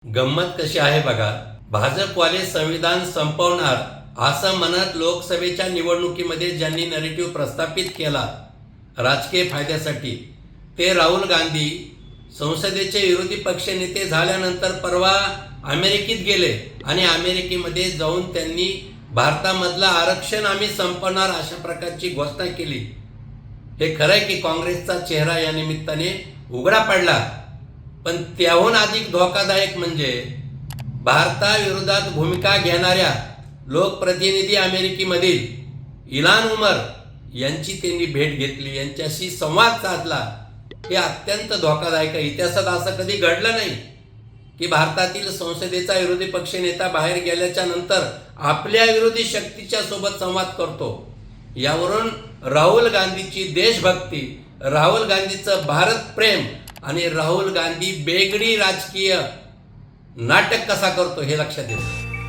गंमत कशी आहे बघा. भाजपवाले संविधान संपवणार असं म्हणत लोकसभेच्या निवडणुकीमध्ये ज्यांनी नरेटिव्ह प्रस्थापित केला राजकीय फायद्यासाठी, ते राहुल गांधी संसदेचे विरोधी पक्षनेते झाल्यानंतर परवा अमेरिकेत गेले आणि अमेरिकेमध्ये जाऊन त्यांनी भारतामधलं आरक्षण आम्ही संपवणार अशा प्रकारची घोषणा केली. हे खरं आहे की काँग्रेसचा चेहरा या निमित्ताने उघडा पडला. पण त्याहून अधिक धोकादायक म्हणजे भारताविरोधात भूमिका घेणाऱ्या लोकप्रतिनिधी अमेरिकेमधील इल्हान उमर यांची त्यांनी भेट घेतली, यांच्याशी संवाद साधला. हे अत्यंत धोकादायक आहे. इतिहासात असं कधी घडलं नाही की भारतातील संसदेचा विरोधी पक्षनेता बाहेर गेल्याच्या नंतर आपल्या विरोधी शक्तीच्या सोबत संवाद करतो. यावरून राहुल गांधीची देशभक्ती, राहुल गांधीचं भारत प्रेम आणि राहुल गांधी बेगडी राजकीय नाटक कसा करतो हे लक्षात येतं.